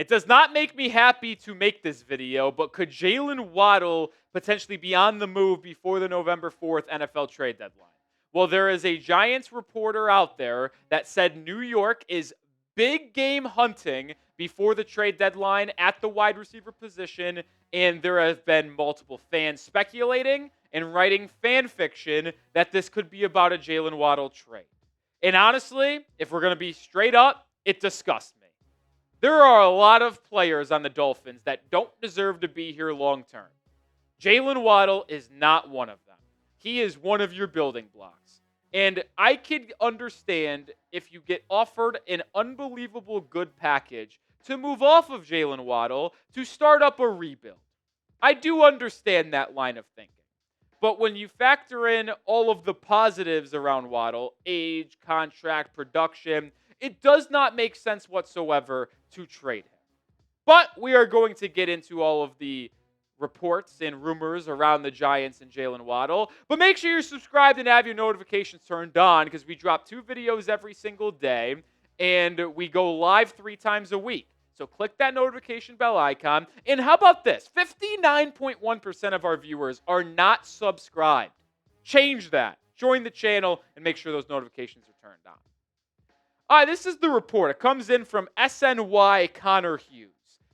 It does not make me happy to make this video, but could Jaylen Waddle potentially be on the move before the November 4th NFL trade deadline? Well, there is a Giants reporter out there that said New York is big game hunting before the trade deadline at the wide receiver position, and there have been multiple fans speculating and writing fan fiction that this could be about a Jaylen Waddle trade. And honestly, if we're going to be straight up, it disgusts me. There are a lot of players on the Dolphins that don't deserve to be here long term. Jaylen Waddle is not one of them. He is one of your building blocks. And I could understand if you get offered an unbelievable good package to move off of Jaylen Waddle to start up a rebuild. I do understand that line of thinking. But when you factor in all of the positives around Waddle, age, contract, production, it does not make sense whatsoever to trade him. But we are going to get into all of the reports and rumors around the Giants and Jaylen Waddle. But make sure you're subscribed and have your notifications turned on because we drop 2 videos every single day and we go live 3 times a week. So click that notification bell icon. And how about this? 59.1% of our viewers are not subscribed. Change that. Join the channel and make sure those notifications are turned on. All right, this is the report. It comes in from SNY Connor Hughes.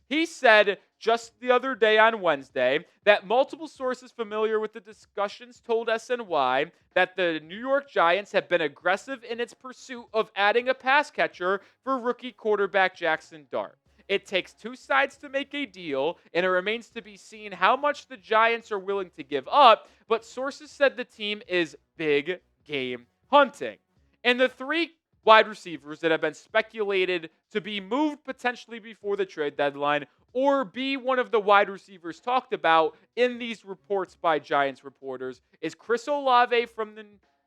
He said just the other day on Wednesday that multiple sources familiar with the discussions told SNY that the New York Giants have been aggressive in its pursuit of adding a pass catcher for rookie quarterback Jaxson Dart. It takes 2 sides to make a deal, and it remains to be seen how much the Giants are willing to give up, but sources said the team is big game hunting. And the 3 wide receivers that have been speculated to be moved potentially before the trade deadline or be one of the wide receivers talked about in these reports by Giants reporters is Chris Olave from the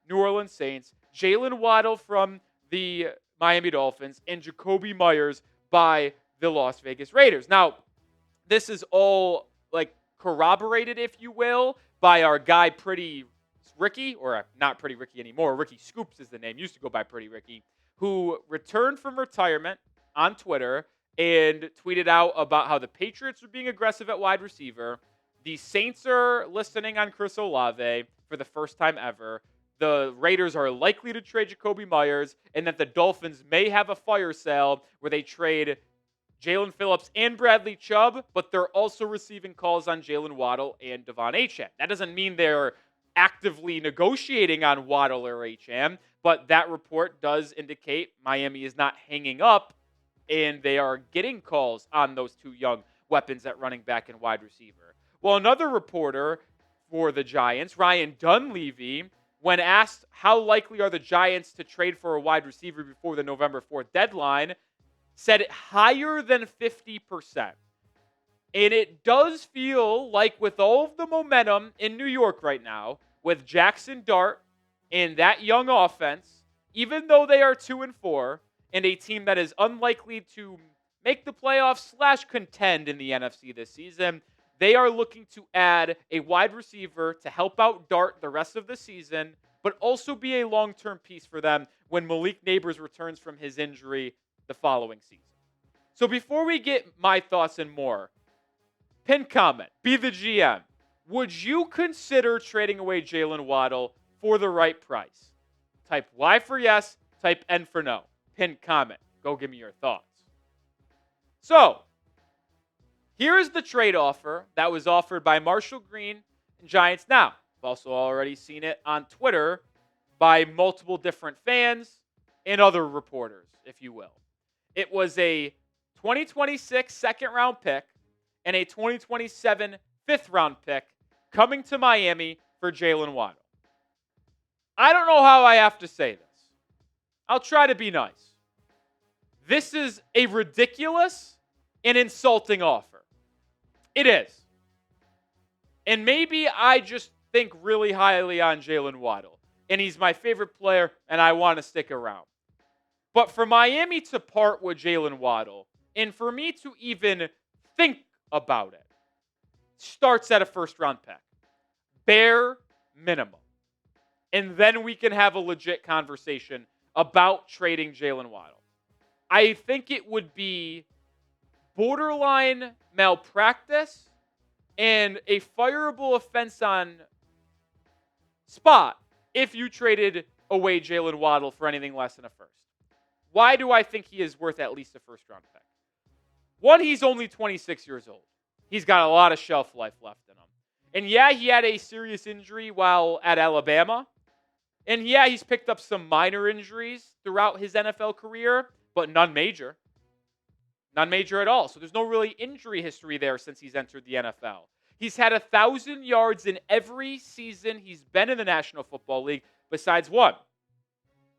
New Orleans Saints, Jaylen Waddle from the Miami Dolphins, and Jakobi Meyers by the Las Vegas Raiders. Now, this is all corroborated, if you will, by our guy Pretty Ricky, or not Pretty Ricky anymore. Ricky Scoops is the name. Used to go by Pretty Ricky, who returned from retirement on Twitter and tweeted out about how the Patriots are being aggressive at wide receiver. The Saints are listening on Chris Olave for the first time ever. The Raiders are likely to trade Jakobi Meyers, and that the Dolphins may have a fire sale where they trade Jaelan Phillips and Bradley Chubb, but they're also receiving calls on Jaylen Waddle and Devon Achane. That doesn't mean they're actively negotiating on Waddle or Achane, but that report does indicate Miami is not hanging up and they are getting calls on those 2 young weapons at running back and wide receiver. Well, another reporter for the Giants, Ryan Dunleavy, when asked how likely are the Giants to trade for a wide receiver before the November 4th deadline, said it higher than 50%. And it does feel like with all of the momentum in New York right now, with Jaxson Dart and that young offense, even though they are 2-4 and a team that is unlikely to make the playoffs / contend in the NFC this season, they are looking to add a wide receiver to help out Dart the rest of the season, but also be a long-term piece for them when Malik Neighbors returns from his injury the following season. So before we get my thoughts and more, pin comment, be the GM. Would you consider trading away Jaylen Waddle for the right price? Type Y for yes, type N for no. Pin comment. Go give me your thoughts. So, here is the trade offer that was offered by Marshall Green and Giants Now. I've also already seen it on Twitter by multiple different fans and other reporters, if you will. It was a 2026 second-round pick and a 2027 fifth-round pick coming to Miami for Jaylen Waddle. I don't know how I have to say this. I'll try to be nice. This is a ridiculous and insulting offer. It is. And maybe I just think really highly on Jaylen Waddle, and he's my favorite player, and I want to stick around. But for Miami to part with Jaylen Waddle, and for me to even think about it, starts at a first-round pick. Bare minimum. And then we can have a legit conversation about trading Jaylen Waddle. I think it would be borderline malpractice and a fireable offense on spot if you traded away Jaylen Waddle for anything less than a first. Why do I think he is worth at least a first-round pick? One, he's only 26 years old. He's got a lot of shelf life left in him. And yeah, he had a serious injury while at Alabama. And yeah, he's picked up some minor injuries throughout his NFL career, but none major. None major at all. So there's no really injury history there since he's entered the NFL. He's had 1,000 yards in every season he's been in the National Football League besides one.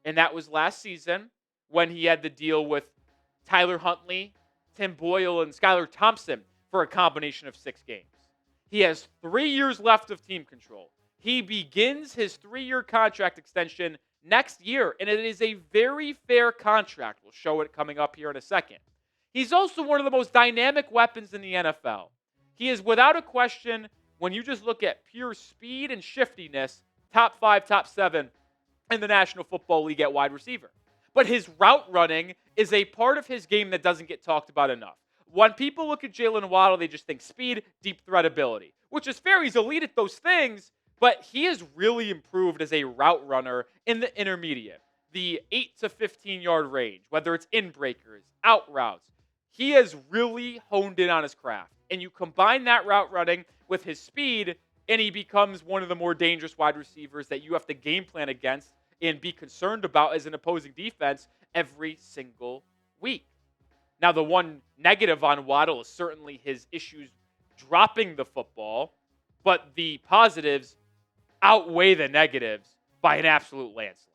And that was last season when he had the deal with Tyler Huntley, Tim Boyle, and Skylar Thompson for a combination of 6 games. He has 3 years left of team control. He begins his 3-year contract extension next year, and it is a very fair contract. We'll show it coming up here in a second. He's also one of the most dynamic weapons in the NFL. He is, without a question, when you just look at pure speed and shiftiness, top 5, top 7 in the National Football League at wide receiver. But his route running is a part of his game that doesn't get talked about enough. When people look at Jaylen Waddle, they just think speed, deep threat ability, which is fair. He's elite at those things, but he has really improved as a route runner in the intermediate, the 8 to 15-yard range, whether it's in breakers, out routes. He has really honed in on his craft. And you combine that route running with his speed, and he becomes one of the more dangerous wide receivers that you have to game plan against and be concerned about as an opposing defense every single week. Now, the one negative on Waddle is certainly his issues dropping the football, but the positives outweigh the negatives by an absolute landslide.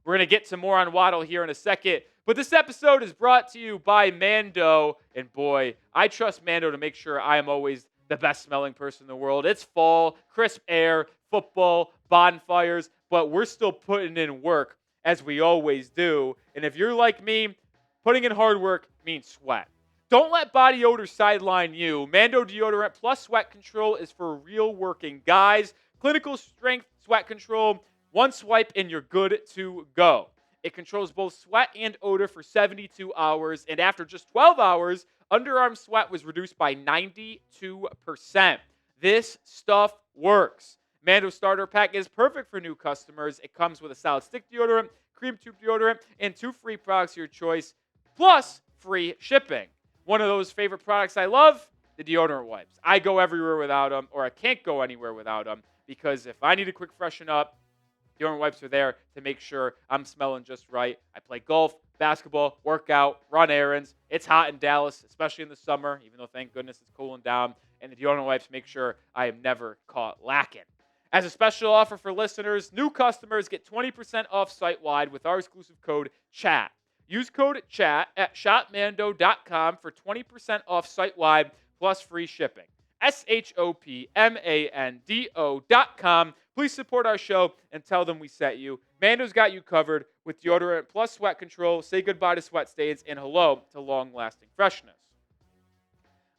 We're going to get to more on Waddle here in a second, but this episode is brought to you by Mando, and boy, I trust Mando to make sure I am always the best smelling person in the world. It's fall, crisp air, football, bonfires, but we're still putting in work as we always do, and if you're like me, putting in hard work means sweat. Don't let body odor sideline you. Mando deodorant plus sweat control is for real working guys. Clinical strength sweat control. One swipe and you're good to go. It controls both sweat and odor for 72 hours. And after just 12 hours, underarm sweat was reduced by 92%. This stuff works. Mando Starter Pack is perfect for new customers. It comes with a solid stick deodorant, cream tube deodorant, and 2 free products of your choice, plus free shipping. One of those favorite products I love, the deodorant wipes. I go everywhere without them, or I can't go anywhere without them, because if I need a quick freshen up, deodorant wipes are there to make sure I'm smelling just right. I play golf, basketball, work out, run errands. It's hot in Dallas, especially in the summer, even though thank goodness it's cooling down. And the deodorant wipes make sure I am never caught lacking. As a special offer for listeners, new customers get 20% off site-wide with our exclusive code CHAT. Use code CHAT at shopmando.com for 20% off site-wide plus free shipping. shopmando.com. Please support our show and tell them we sent you. Mando's got you covered with deodorant plus sweat control. Say goodbye to sweat stains and hello to long-lasting freshness.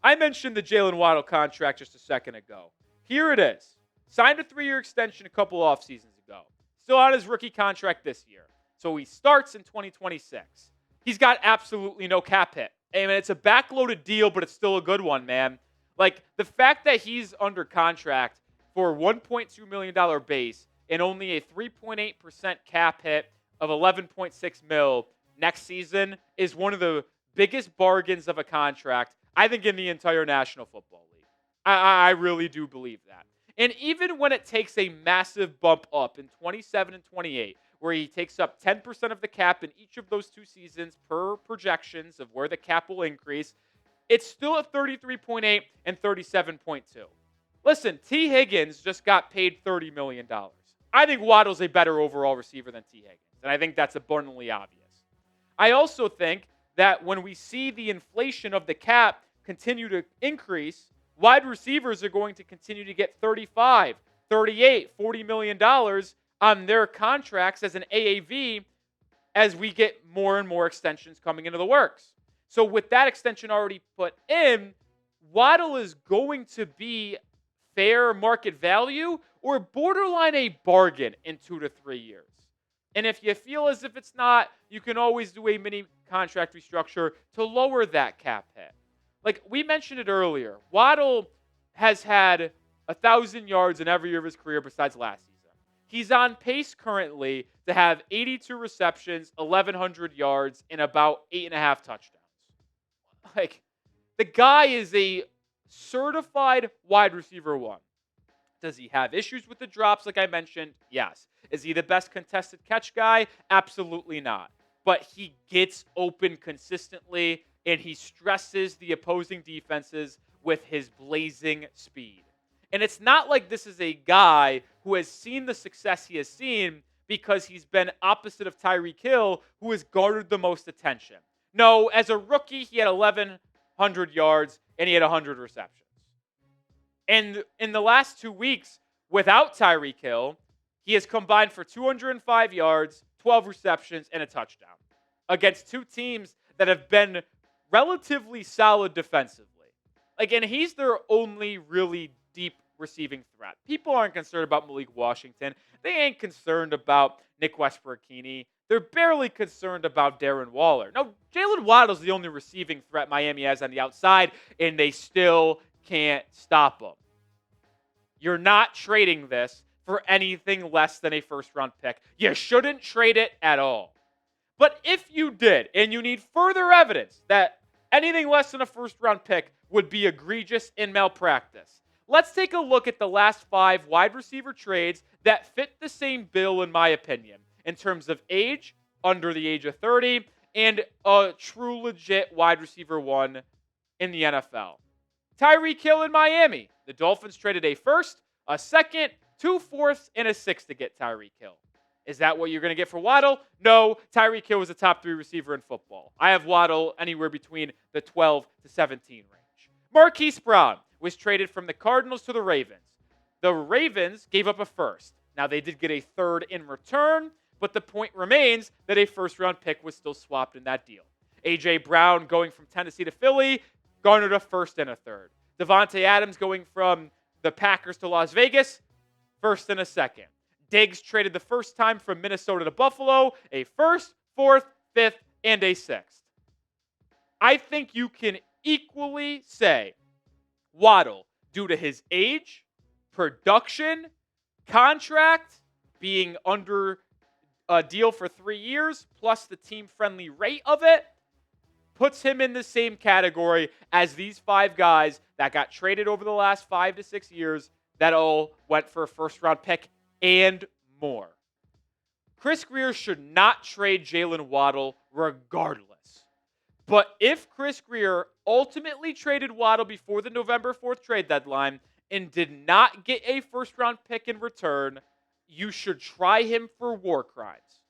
I mentioned the Jaylen Waddle contract just a second ago. Here it is. Signed a 3-year extension a couple off seasons ago. Still on his rookie contract this year. So he starts in 2026. He's got absolutely no cap hit. I mean, it's a backloaded deal, but it's still a good one, man. Like, the fact that he's under contract for $1.2 million base and only a 3.8% cap hit of $11.6 million next season is one of the biggest bargains of a contract, I think, in the entire National Football League. I really do believe that. And even when it takes a massive bump up in 27 and 28, where he takes up 10% of the cap in each of those 2 seasons per projections of where the cap will increase, it's still at 33.8 and 37.2. Listen, T. Higgins just got paid $30 million. I think Waddle's a better overall receiver than T. Higgins, and I think that's abundantly obvious. I also think that when we see the inflation of the cap continue to increase, wide receivers are going to continue to get $35, $38, $40 million on their contracts as an AAV as we get more and more extensions coming into the works. So with that extension already put in, Waddle is going to be fair market value or borderline a bargain in 2 to 3 years. And if you feel as if it's not, you can always do a mini contract restructure to lower that cap hit. Like we mentioned it earlier, Waddle has had 1,000 yards in every year of his career besides last season. He's on pace currently to have 82 receptions, 1,100 yards, and about 8.5 touchdowns. Like, the guy is a certified wide receiver one. Does he have issues with the drops, like I mentioned? Yes. Is he the best contested catch guy? Absolutely not. But he gets open consistently, and he stresses the opposing defenses with his blazing speed. And it's not like this is a guy who has seen the success he has seen because he's been opposite of Tyreek Hill, who has garnered the most attention. No, as a rookie, he had 1,100 yards and he had 100 receptions. And in the last 2 weeks, without Tyreek Hill, he has combined for 205 yards, 12 receptions, and a touchdown against two teams that have been relatively solid defensively. And he's their only really deep receiving threat. People aren't concerned about Malik Washington. They ain't concerned about Nick Westbrook-Keeney. They're barely concerned about Darren Waller. Now, Jaylen Waddle is the only receiving threat Miami has on the outside, and they still can't stop him. You're not trading this for anything less than a first-round pick. You shouldn't trade it at all. But if you did, and you need further evidence that anything less than a first-round pick would be egregious in malpractice, let's take a look at the last 5 wide receiver trades that fit the same bill, in my opinion, in terms of age, under the age of 30, and a true legit wide receiver one in the NFL. Tyreek Hill in Miami. The Dolphins traded a first, a second, 2 fourths, and a sixth to get Tyreek Hill. Is that what you're going to get for Waddle? No, Tyreek Hill was a top 3 receiver in football. I have Waddle anywhere between the 12 to 17 range. Marquise Brown was traded from the Cardinals to the Ravens. The Ravens gave up a first. Now, they did get a third in return, but the point remains that a first-round pick was still swapped in that deal. A.J. Brown going from Tennessee to Philly garnered a first and a third. Devontae Adams going from the Packers to Las Vegas, first and a second. Diggs traded the first time from Minnesota to Buffalo, a first, fourth, fifth, and a sixth. I think you can equally say Waddle, due to his age, production, contract, being under a deal for 3 years, plus the team-friendly rate of it, puts him in the same category as these 5 guys that got traded over the last 5 to 6 years that all went for a first-round pick and more. Chris Grier should not trade Jaylen Waddle regardless. But if Chris Grier ultimately traded Waddle before the November 4th trade deadline and did not get a first-round pick in return, you should try him for war crimes.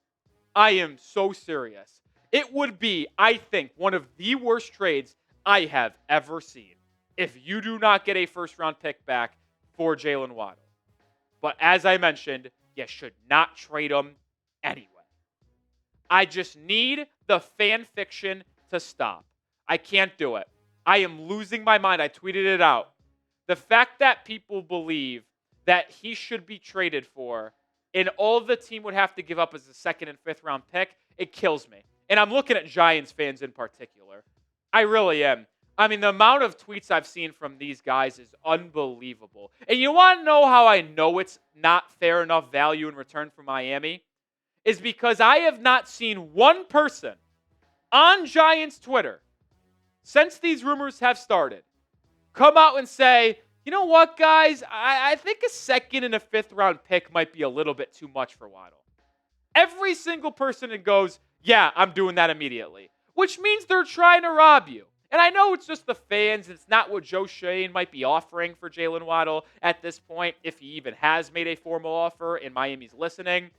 I am so serious. It would be, I think, one of the worst trades I have ever seen if you do not get a first-round pick back for Jaylen Waddle. But as I mentioned, you should not trade him anyway. I just need the fan fiction to stop. I can't do it. I am losing my mind. I tweeted it out. The fact that people believe that he should be traded for and all the team would have to give up as a second and fifth round pick, it kills me. And I'm looking at Giants fans in particular. I really am. I mean, the amount of tweets I've seen from these guys is unbelievable. And you want to know how I know it's not fair enough value in return for Miami? Is because I have not seen one person on Giants Twitter since these rumors have started come out and say, you know what, guys? I think a second and a fifth round pick might be a little bit too much for Waddle. Every single person that goes, yeah, I'm doing that immediately. Which means they're trying to rob you. And I know it's just the fans. It's not what Joe Schoen might be offering for Jaylen Waddle at this point, if he even has made a formal offer and Miami's listening.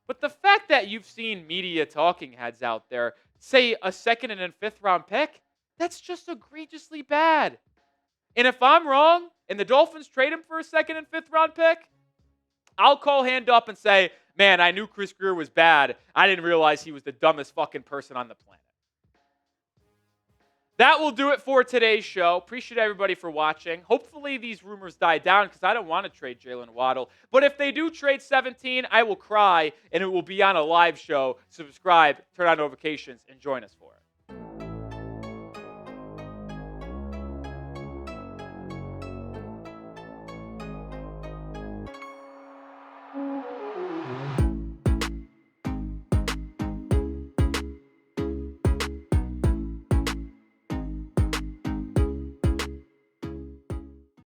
But the fact that you've seen media talking heads out there say a second and a fifth round pick, that's just egregiously bad. And if I'm wrong and the Dolphins trade him for a second and fifth round pick, I'll call hand up and say, man, I knew Chris Grier was bad. I didn't realize he was the dumbest fucking person on the planet. That will do it for today's show. Appreciate everybody for watching. Hopefully these rumors die down because I don't want to trade Jaylen Waddle. But if they do trade 17, I will cry and it will be on a live show. Subscribe, turn on notifications, and join us for it.